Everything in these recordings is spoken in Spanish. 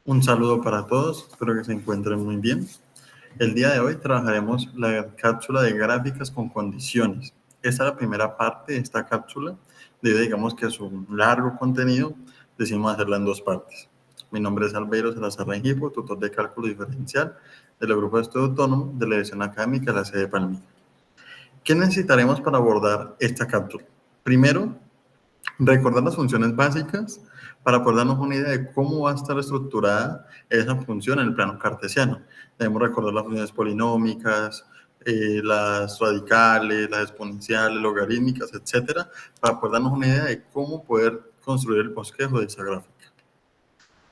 Un saludo para todos, espero que se encuentren muy bien. El día de hoy trabajaremos la cápsula de gráficas con condiciones. Esta es la primera parte de esta cápsula, debido digamos que es un largo contenido, decidimos hacerla en dos partes. Mi nombre es Albeiro Salazar Rengifo, tutor de cálculo diferencial del Grupo de Estudio Autónomo de la Dirección Académica de la sede de Palmira. ¿Qué necesitaremos para abordar esta cápsula? Primero, recordar las funciones básicas para poder darnos una idea de cómo va a estar estructurada esa función en el plano cartesiano. Debemos recordar las funciones polinómicas, las radicales, las exponenciales, logarítmicas, etcétera, para poder darnos una idea de cómo poder construir el bosquejo de esa gráfica.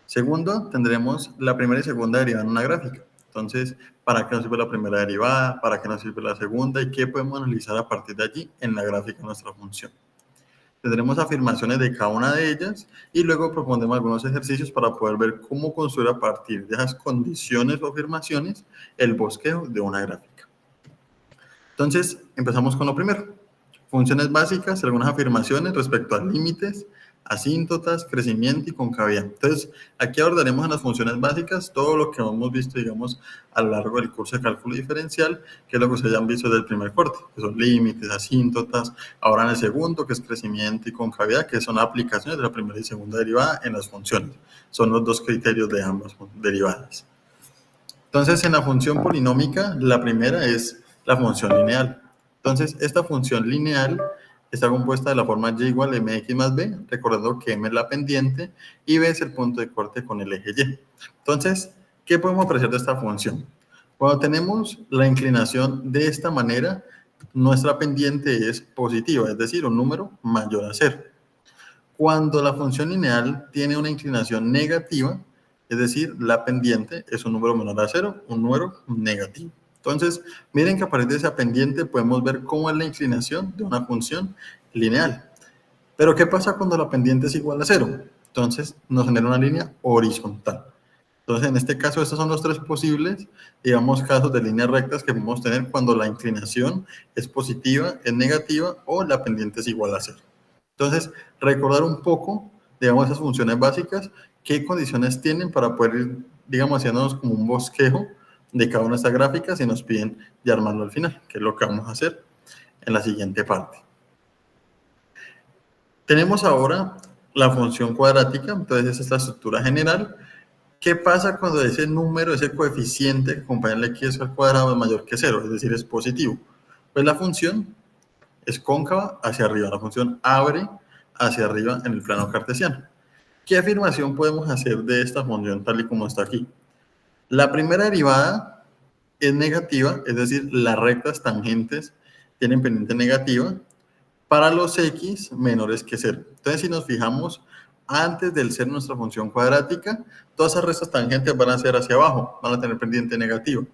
Segundo, tendremos la primera y segunda derivada en una gráfica. Entonces, ¿para qué nos sirve la primera derivada? ¿Para qué nos sirve la segunda? ¿Y qué podemos analizar a partir de allí en la gráfica de nuestra función? Tendremos afirmaciones de cada una de ellas y luego propondremos algunos ejercicios para poder ver cómo construir a partir de esas condiciones o afirmaciones el bosquejo de una gráfica. Entonces, empezamos con lo primero. Funciones básicas, algunas afirmaciones respecto a límites, asíntotas, crecimiento y concavidad. Entonces, aquí abordaremos en las funciones básicas todo lo que hemos visto, digamos, a lo largo del curso de cálculo diferencial, que es lo que ustedes ya han visto desde el primer corte, que son límites, asíntotas, ahora en el segundo, que es crecimiento y concavidad, que son aplicaciones de la primera y segunda derivada en las funciones. Son los dos criterios de ambas derivadas. Entonces, en la función polinómica, la primera es la función lineal. Entonces, esta función lineal está compuesta de la forma y igual a mx más b, recordando que m es la pendiente y b es el punto de corte con el eje y. Entonces, ¿qué podemos apreciar de esta función? Cuando tenemos la inclinación de esta manera, nuestra pendiente es positiva, es decir, un número mayor a 0. Cuando la función lineal tiene una inclinación negativa, es decir, la pendiente es un número menor a 0, un número negativo. Entonces, miren que a partir de esa pendiente podemos ver cómo es la inclinación de una función lineal. Pero, ¿qué pasa cuando la pendiente es igual a 0? Entonces, nos genera una línea horizontal. Entonces, en este caso, estos son los tres posibles, digamos, casos de líneas rectas que podemos tener cuando la inclinación es positiva, es negativa o la pendiente es igual a 0. Entonces, recordar un poco, digamos, esas funciones básicas, qué condiciones tienen para poder ir, digamos, haciéndonos como un bosquejo de cada una de estas gráficas y nos piden ya armarlo al final, que es lo que vamos a hacer en la siguiente parte. Tenemos ahora la función cuadrática, entonces esa es la estructura general. ¿Qué pasa cuando ese número, ese coeficiente que acompaña el x al cuadrado es mayor que 0, es decir, es positivo? Pues la función es cóncava hacia arriba, la función abre hacia arriba en el plano cartesiano. ¿Qué afirmación podemos hacer de esta función tal y como está aquí? La primera derivada es negativa, es decir, las rectas tangentes tienen pendiente negativa para los x menores que 0. Entonces, si nos fijamos, antes del ser nuestra función cuadrática, todas esas rectas tangentes van a ser hacia abajo, van a tener pendiente negativo.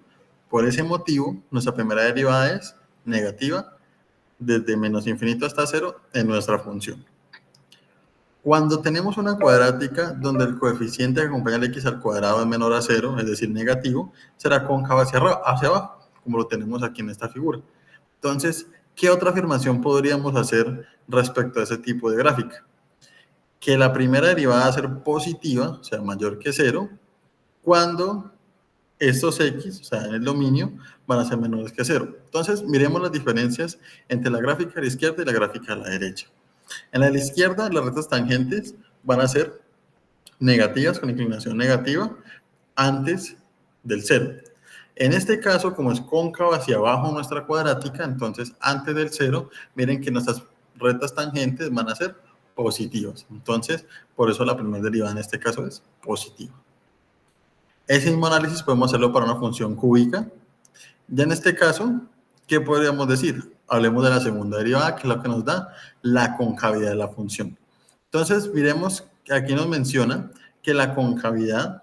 Por ese motivo, nuestra primera derivada es negativa desde menos infinito hasta 0 en nuestra función. Cuando tenemos una cuadrática donde el coeficiente que acompaña al x al cuadrado es menor a 0, es decir, negativo, será cóncava hacia abajo, como lo tenemos aquí en esta figura. Entonces, ¿qué otra afirmación podríamos hacer respecto a ese tipo de gráfica? Que la primera derivada va a ser positiva, o sea, mayor que 0, cuando estos x, o sea, en el dominio, van a ser menores que 0. Entonces, miremos las diferencias entre la gráfica de la izquierda y la gráfica de la derecha. En la de la izquierda, las rectas tangentes van a ser negativas, con inclinación negativa, antes del 0. En este caso, como es cóncava hacia abajo nuestra cuadrática, entonces antes del 0, miren que nuestras rectas tangentes van a ser positivas. Entonces, por eso la primera derivada en este caso es positiva. Ese mismo análisis podemos hacerlo para una función cúbica. Ya en este caso, ¿qué podríamos decir? Hablemos de la segunda derivada, que es la que nos da la concavidad de la función. Entonces, miremos que aquí nos menciona que la concavidad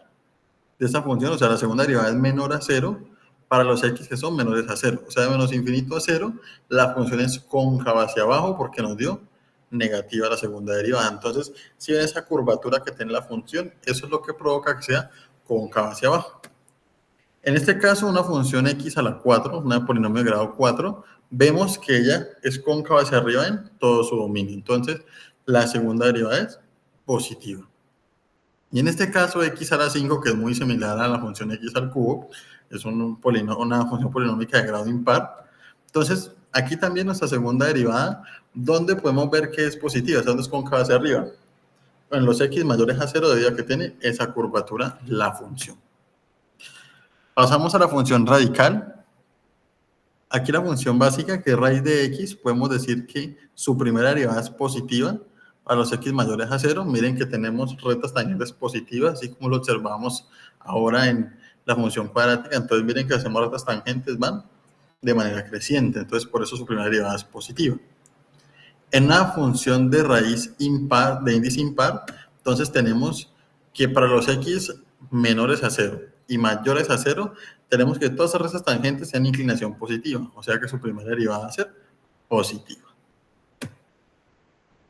de esta función, o sea, la segunda derivada es menor a 0 para los x que son menores a 0. O sea, de menos infinito a 0, la función es cóncava hacia abajo porque nos dio negativa la segunda derivada. Entonces, si ven esa curvatura que tiene la función, eso es lo que provoca que sea cóncava hacia abajo. En este caso, una función x a la 4, una polinomio de grado 4, vemos que ella es cóncava hacia arriba en todo su dominio. Entonces, la segunda derivada es positiva. Y en este caso, x a la 5, que es muy similar a la función x al cubo, es una función polinómica de grado impar. Entonces, aquí también nuestra segunda derivada, donde podemos ver que es positiva, o sea, donde es cóncava hacia arriba. En los x mayores a 0 debido a que tiene esa curvatura la función. Pasamos a la función radical. Aquí la función básica, que es raíz de x, podemos decir que su primera derivada es positiva a los x mayores a 0. Miren que tenemos rectas tangentes positivas, así como lo observamos ahora en la función cuadrática. Entonces miren que hacemos rectas tangentes, van de manera creciente. Entonces por eso su primera derivada es positiva. En una función de raíz impar, de índice impar, entonces tenemos que para los x menores a 0 y mayores a 0, tenemos que todas esas tangentes sean inclinación positiva, o sea que su primera derivada va a ser positiva.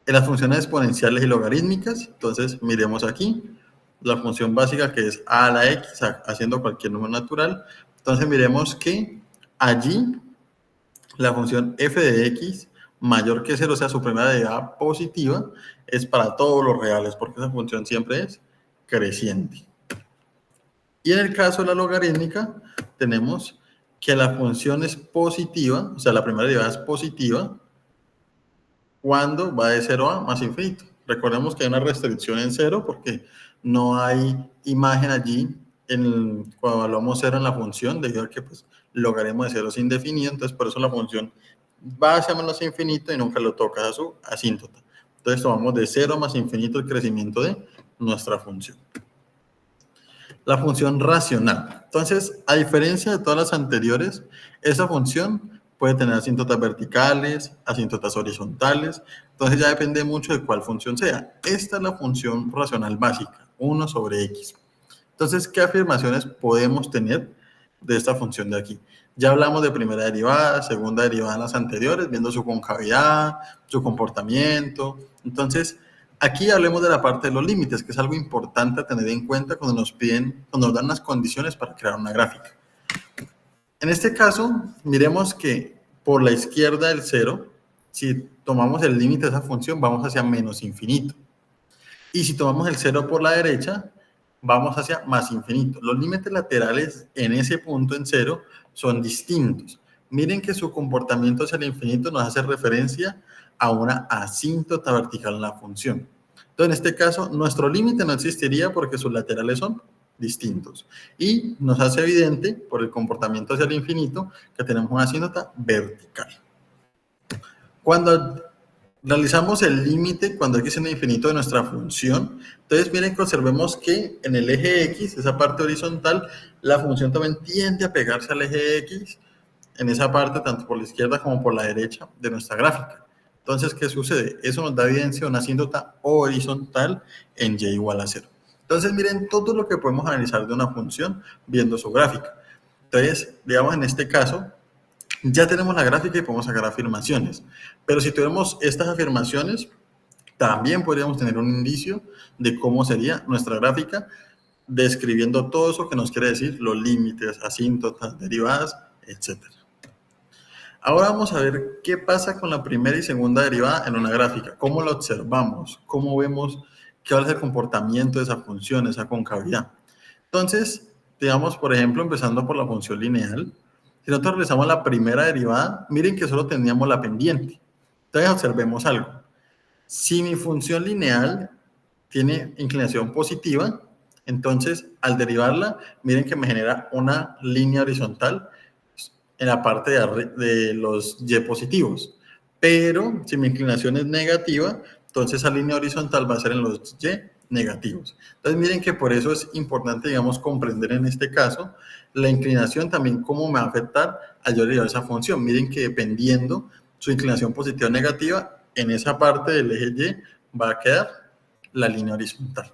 En las funciones exponenciales y logarítmicas, entonces miremos aquí la función básica que es a la x haciendo cualquier número natural. Entonces miremos que allí la función f de x mayor que 0, o sea, su primera derivada positiva, es para todos los reales, porque esa función siempre es creciente. Y en el caso de la logarítmica, tenemos que la función es positiva, o sea, la primera derivada es positiva, cuando va de 0 a más infinito. Recordemos que hay una restricción en 0 porque no hay imagen allí cuando evaluamos 0 en la función, debido a que pues, el logaritmo de 0 es indefinido, entonces por eso la función va hacia menos infinito y nunca lo toca a su asíntota. Entonces tomamos de 0 a más infinito el crecimiento de nuestra función. La función racional. Entonces, a diferencia de todas las anteriores, esa función puede tener asíntotas verticales, asíntotas horizontales, entonces ya depende mucho de cuál función sea. Esta es la función racional básica, 1 sobre x. Entonces, ¿qué afirmaciones podemos tener de esta función de aquí? Ya hablamos de primera derivada, segunda derivada en las anteriores, viendo su concavidad, su comportamiento. Entonces, aquí hablemos de la parte de los límites, que es algo importante a tener en cuenta cuando nos dan las condiciones para crear una gráfica. En este caso, miremos que por la izquierda del 0, si tomamos el límite de esa función, vamos hacia menos infinito. Y si tomamos el 0 por la derecha, vamos hacia más infinito. Los límites laterales en ese punto en 0 son distintos. Miren que su comportamiento hacia el infinito nos hace referencia a una asíntota vertical en la función. Entonces, en este caso, nuestro límite no existiría porque sus laterales son distintos. Y nos hace evidente, por el comportamiento hacia el infinito, que tenemos una asíntota vertical. Cuando realizamos el límite, cuando x es en infinito de nuestra función, entonces miren que observemos que en el eje x, esa parte horizontal, la función también tiende a pegarse al eje x, en esa parte, tanto por la izquierda como por la derecha de nuestra gráfica. Entonces, ¿qué sucede? Eso nos da evidencia de una asíntota horizontal en y igual a 0. Entonces, miren todo lo que podemos analizar de una función viendo su gráfica. Entonces, digamos en este caso, ya tenemos la gráfica y podemos sacar afirmaciones. Pero si tuviéramos estas afirmaciones, también podríamos tener un indicio de cómo sería nuestra gráfica, describiendo todo eso que nos quiere decir los límites, asíntotas, derivadas, etc. Ahora vamos a ver qué pasa con la primera y segunda derivada en una gráfica. ¿Cómo la observamos? ¿Cómo vemos qué va a ser el comportamiento de esa función, esa concavidad? Entonces, digamos, por ejemplo, empezando por la función lineal, si nosotros realizamos la primera derivada, miren que solo teníamos la pendiente. Entonces, observemos algo. Si mi función lineal tiene inclinación positiva, entonces, al derivarla, miren que me genera una línea horizontal en la parte de los y positivos. Pero si mi inclinación es negativa, entonces esa línea horizontal va a ser en los y negativos. Entonces miren que por eso es importante, digamos, comprender en este caso la inclinación también cómo me va a afectar al yo derivar esa función. Miren que dependiendo su inclinación positiva o negativa, en esa parte del eje y va a quedar la línea horizontal.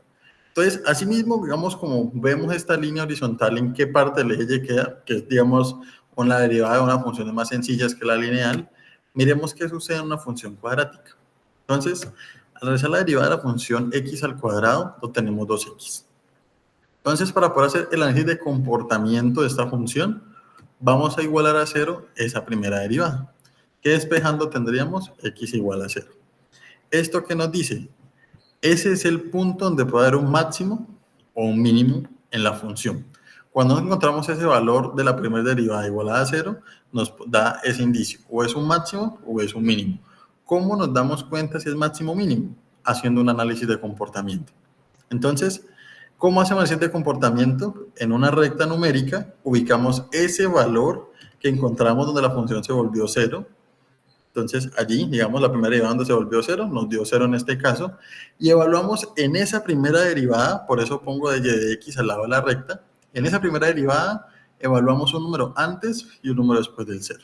Entonces, asimismo, digamos, como vemos esta línea horizontal, en qué parte del eje y queda, que es, digamos, una derivada de una función más sencillas que la lineal, miremos qué sucede en una función cuadrática. Entonces, al realizar la derivada de la función x al cuadrado, obtenemos 2x. Entonces, para poder hacer el análisis de comportamiento de esta función, vamos a igualar a 0 esa primera derivada, que despejando tendríamos x igual a 0. ¿Esto qué nos dice? Ese es el punto donde puede haber un máximo o un mínimo en la función. Cuando encontramos ese valor de la primera derivada igualada a 0, nos da ese indicio, o es un máximo o es un mínimo. ¿Cómo nos damos cuenta si es máximo o mínimo? Haciendo un análisis de comportamiento. Entonces, ¿cómo hacemos el análisis de comportamiento? En una recta numérica ubicamos ese valor que encontramos donde la función se volvió 0. Entonces, allí, digamos, la primera derivada donde se volvió 0, nos dio 0 en este caso, y evaluamos en esa primera derivada, por eso pongo de y de x al lado de la recta, en esa primera derivada evaluamos un número antes y un número después del 0.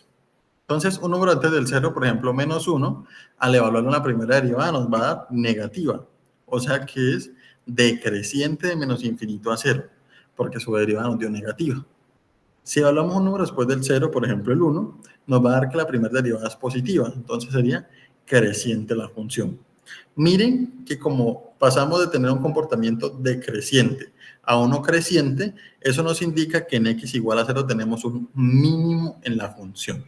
Entonces, un número antes del 0, por ejemplo, menos 1, al evaluarlo en la primera derivada nos va a dar negativa, o sea que es decreciente de menos infinito a 0, porque su derivada nos dio negativa. Si evaluamos un número después del 0, por ejemplo el 1, nos va a dar que la primera derivada es positiva, entonces sería creciente la función. Miren que como pasamos de tener un comportamiento decreciente a uno creciente, eso nos indica que en x igual a 0 tenemos un mínimo en la función.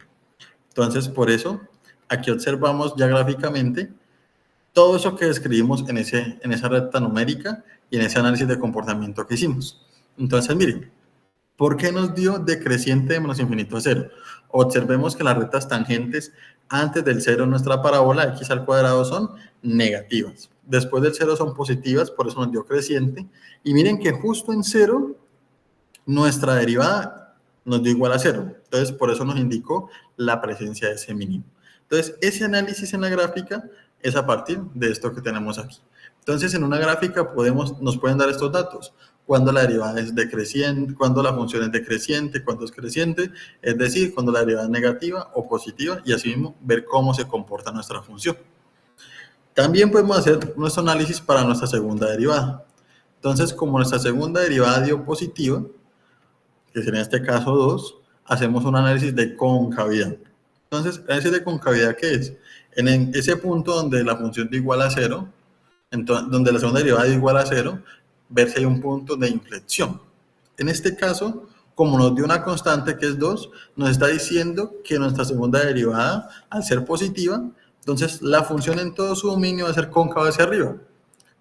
Entonces, por eso, aquí observamos ya gráficamente todo eso que describimos en esa recta numérica y en ese análisis de comportamiento que hicimos. Entonces, miren, ¿por qué nos dio decreciente de menos infinito a 0? Observemos que las rectas tangentes antes del 0 en nuestra parábola x al cuadrado son negativas. Después del 0 son positivas, por eso nos dio creciente. Y miren que justo en 0 nuestra derivada nos dio igual a 0. Entonces, por eso nos indicó la presencia de ese mínimo. Entonces, ese análisis en la gráfica es a partir de esto que tenemos aquí. Entonces, en una gráfica nos pueden dar estos datos. Cuando la derivada es decreciente, cuando la función es decreciente, cuando es creciente, es decir, cuando la derivada es negativa o positiva, y así mismo ver cómo se comporta nuestra función. También podemos hacer nuestro análisis para nuestra segunda derivada. Entonces, como nuestra segunda derivada dio positiva, que sería en este caso 2, hacemos un análisis de concavidad. Entonces, ¿el análisis de concavidad qué es? En ese punto donde la función dio igual a 0, entonces, donde la segunda derivada dio igual a 0, ver si hay un punto de inflexión. En este caso, como nos dio una constante que es 2, nos está diciendo que nuestra segunda derivada, al ser positiva, entonces la función en todo su dominio va a ser cóncava hacia arriba.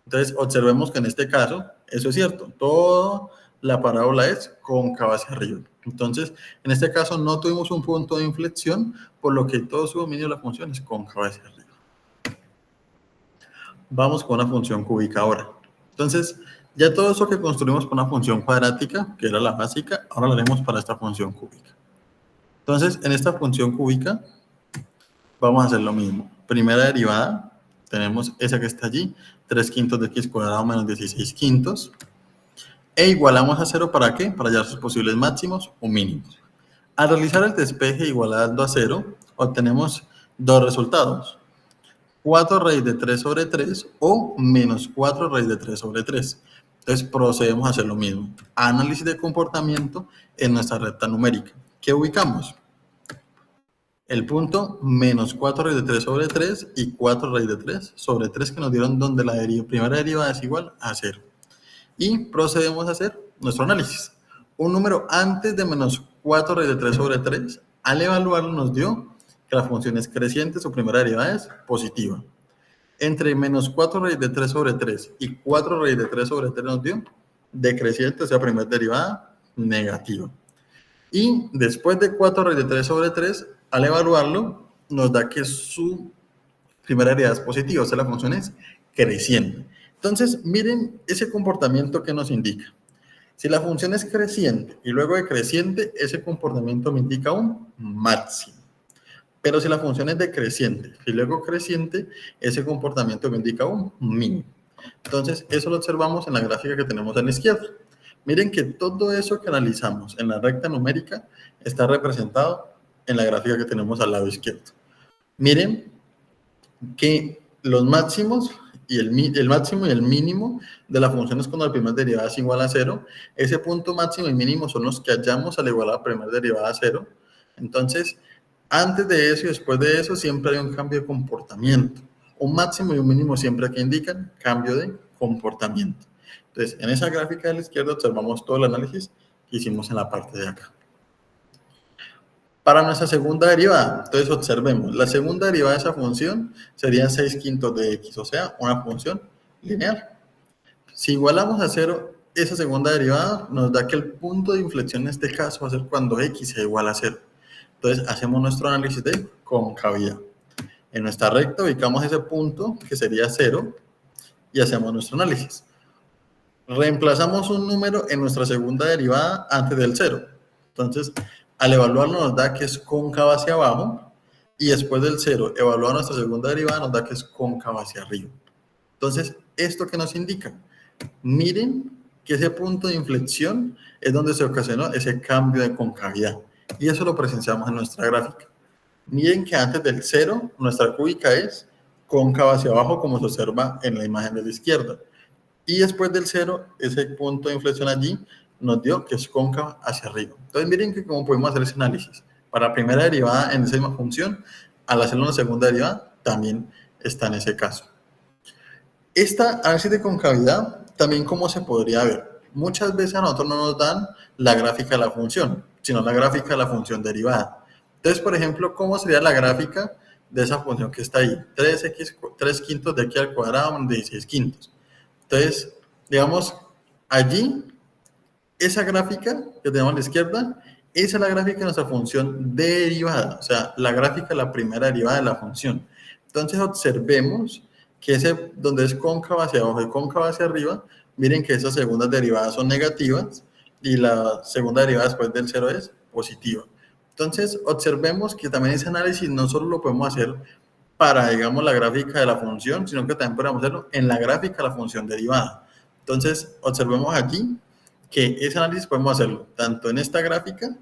Entonces, observemos que en este caso, eso es cierto, toda la parábola es cóncava hacia arriba. Entonces, en este caso no tuvimos un punto de inflexión, por lo que todo su dominio de la función es cóncava hacia arriba. Vamos con una función cúbica ahora. Entonces, ya todo eso que construimos con una función cuadrática, que era la básica, ahora lo haremos para esta función cúbica. Entonces, en esta función cúbica, vamos a hacer lo mismo. Primera derivada, tenemos esa que está allí, 3 quintos de x cuadrado menos 16 quintos. E igualamos a 0, ¿para qué? Para hallar sus posibles máximos o mínimos. Al realizar el despeje igualando a 0, obtenemos dos resultados. 4 raíz de 3 sobre 3 o menos 4 raíz de 3 sobre 3. Entonces procedemos a hacer lo mismo. Análisis de comportamiento en nuestra recta numérica. ¿Qué ubicamos? El punto menos 4 raíz de 3 sobre 3 y 4 raíz de 3 sobre 3 que nos dieron donde la primera derivada es igual a 0. Y procedemos a hacer nuestro análisis. Un número antes de menos 4 raíz de 3 sobre 3, al evaluarlo nos dio que la función es creciente, su primera derivada es positiva. Entre menos 4 raíz de 3 sobre 3 y 4 raíz de 3 sobre 3 nos dio decreciente, o sea, primera derivada negativa. Y después de 4 raíz de 3 sobre 3, al evaluarlo, nos da que su primera derivada es positiva, o sea, la función es creciente. Entonces, miren ese comportamiento que nos indica. Si la función es creciente y luego decreciente, ese comportamiento me indica un máximo. Pero si la función es decreciente y luego creciente, ese comportamiento me indica un mínimo. Entonces, eso lo observamos en la gráfica que tenemos a la izquierda. Miren que todo eso que analizamos en la recta numérica está representado en la gráfica que tenemos al lado izquierdo. Miren que los máximos y el máximo y el mínimo de la función es cuando la primera derivada es igual a 0. Ese punto máximo y mínimo son los que hallamos al igualar la primera derivada a 0. Entonces, antes de eso y después de eso siempre hay un cambio de comportamiento. Un máximo y un mínimo siempre que indican cambio de comportamiento. Entonces, en esa gráfica de la izquierda observamos todo el análisis que hicimos en la parte de acá. Para nuestra segunda derivada, entonces observemos, la segunda derivada de esa función sería 6 quintos de x, o sea, una función lineal. Si igualamos a 0 esa segunda derivada nos da que el punto de inflexión en este caso va a ser cuando x sea igual a 0. Entonces hacemos nuestro análisis de concavidad. En nuestra recta ubicamos ese punto que sería 0 y hacemos nuestro análisis. Reemplazamos un número en nuestra segunda derivada antes del 0. Entonces, al evaluarlo nos da que es cóncava hacia abajo y después del 0, evaluar nuestra segunda derivada nos da que es cóncava hacia arriba. Entonces, ¿esto qué nos indica? Miren que ese punto de inflexión es donde se ocasionó ese cambio de concavidad. Y eso lo presenciamos en nuestra gráfica. Miren que antes del 0, nuestra cúbica es cóncava hacia abajo, como se observa en la imagen de la izquierda. Y después del 0, ese punto de inflexión allí nos dio que es cóncava hacia arriba. Entonces, miren que cómo podemos hacer ese análisis. Para la primera derivada en esa misma función, al hacerlo en la segunda derivada, también está en ese caso. Esta análisis de concavidad, también cómo se podría ver. Muchas veces a nosotros no nos dan la gráfica de la función, sino la gráfica de la función derivada. Entonces, por ejemplo, ¿cómo sería la gráfica de esa función que está ahí? 3 quintos de x al cuadrado menos 16 quintos. Entonces, digamos, allí, esa gráfica que tenemos a la izquierda, esa es la gráfica de nuestra función derivada, o sea, la gráfica de la primera derivada de la función. Entonces, observemos que ese donde es cóncava hacia abajo y cóncava hacia arriba, miren que esas segundas derivadas son negativas y la segunda derivada después del 0 es positiva. Entonces, observemos que también ese análisis no solo lo podemos hacer para, digamos, la gráfica de la función, sino que también podemos hacerlo en la gráfica de la función derivada. Entonces, observemos aquí que ese análisis podemos hacerlo tanto en esta gráfica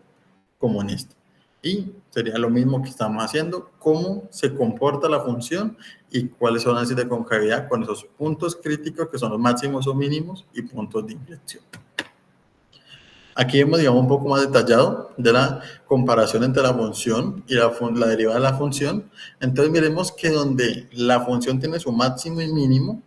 como en esta. Y sería lo mismo que estamos haciendo, cómo se comporta la función y cuáles son las análisis de concavidad con esos puntos críticos que son los máximos o mínimos y puntos de inflexión. Aquí vemos, digamos, un poco más detallado de la comparación entre la función y la derivada de la función. Entonces, miremos que donde la función tiene su máximo y mínimo,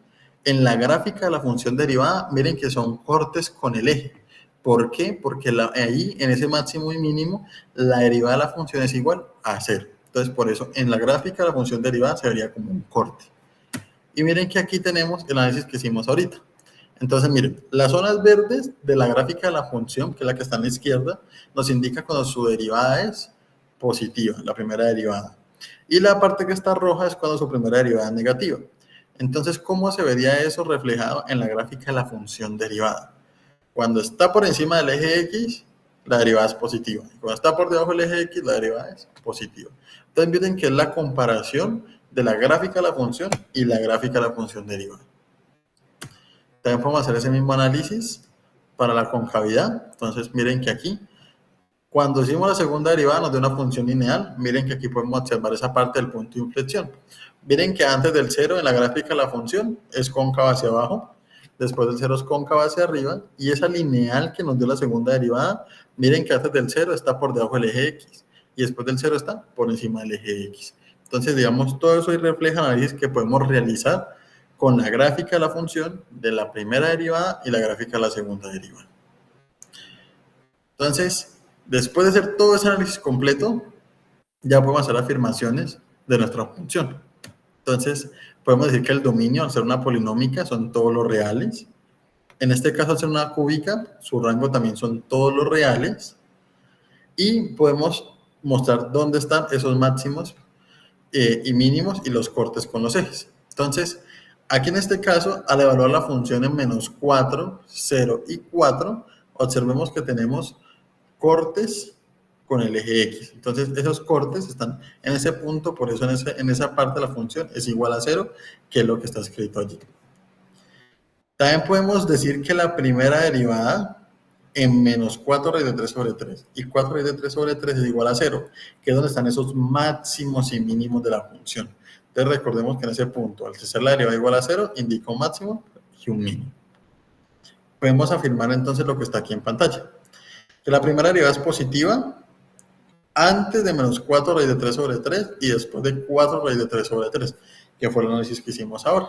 en la gráfica de la función derivada, miren que son cortes con el eje. ¿Por qué? Porque ahí, en ese máximo y mínimo, la derivada de la función es igual a 0. Entonces, por eso, en la gráfica de la función derivada se vería como un corte. Y miren que aquí tenemos el análisis que hicimos ahorita. Entonces, miren, las zonas verdes de la gráfica de la función, que es la que está a la izquierda, nos indica cuando su derivada es positiva, la primera derivada. Y la parte que está roja es cuando su primera derivada es negativa. Entonces, ¿cómo se vería eso reflejado en la gráfica de la función derivada? Cuando está por encima del eje X, la derivada es positiva. Y cuando está por debajo del eje X, la derivada es positiva. Entonces, miren que es la comparación de la gráfica de la función y la gráfica de la función derivada. También podemos hacer ese mismo análisis para la concavidad. Entonces, miren que aquí, cuando hicimos la segunda derivada, nos dio una función lineal. Miren que aquí podemos observar esa parte del punto de inflexión. Miren que antes del 0 en la gráfica de la función es cóncava hacia abajo. Después del 0 es cóncava hacia arriba. Y esa lineal que nos dio la segunda derivada, miren que antes del 0 está por debajo del eje X. Y después del 0 está por encima del eje X. Entonces, digamos, todo eso ahí refleja el análisis que podemos realizar con la gráfica de la función de la primera derivada y la gráfica de la segunda derivada. Entonces, después de hacer todo ese análisis completo, ya podemos hacer afirmaciones de nuestra función. Entonces, podemos decir que el dominio, al ser una polinómica, son todos los reales. En este caso, al ser una cúbica, su rango también son todos los reales. Y podemos mostrar dónde están esos máximos y mínimos y los cortes con los ejes. Entonces, aquí en este caso, al evaluar la función en menos 4, 0 y 4, observemos que tenemos cortes con el eje X. Entonces, esos cortes están en ese punto, por eso en esa parte de la función es igual a 0, que es lo que está escrito allí. También podemos decir que la primera derivada en menos 4 raíz de 3 sobre 3 y 4 raíz de 3 sobre 3 es igual a 0, que es donde están esos máximos y mínimos de la función. Entonces recordemos que en ese punto, al ser la derivada igual a 0, indica un máximo y un mínimo. Podemos afirmar entonces lo que está aquí en pantalla. Que la primera derivada es positiva antes de menos 4 raíz de 3 sobre 3 y después de 4 raíz de 3 sobre 3, que fue el análisis que hicimos ahora.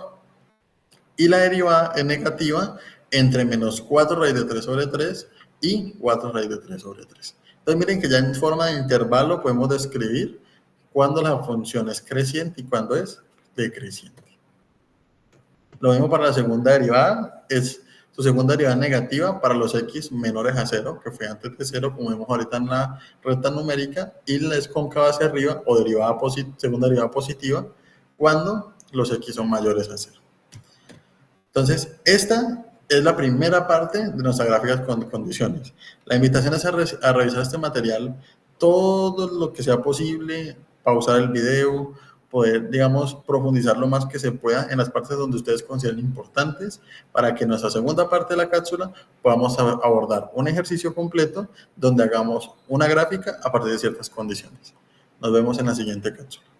Y la derivada es negativa entre menos 4 raíz de 3 sobre 3 y 4 raíz de 3 sobre 3. Entonces miren que ya en forma de intervalo podemos describir cuándo la función es creciente y cuándo es decreciente. Lo mismo para la segunda derivada, es Su segunda derivada negativa para los x menores a 0, que fue antes de 0, como vemos ahorita en la recta numérica, y la es cóncava hacia arriba, o segunda derivada positiva, cuando los x son mayores a 0. Entonces, esta es la primera parte de nuestra gráfica con condiciones. La invitación es a revisar este material todo lo que sea posible, pausar el video, poder, digamos, profundizar lo más que se pueda en las partes donde ustedes consideren importantes, para que en nuestra segunda parte de la cápsula podamos abordar un ejercicio completo donde hagamos una gráfica a partir de ciertas condiciones. Nos vemos en la siguiente cápsula.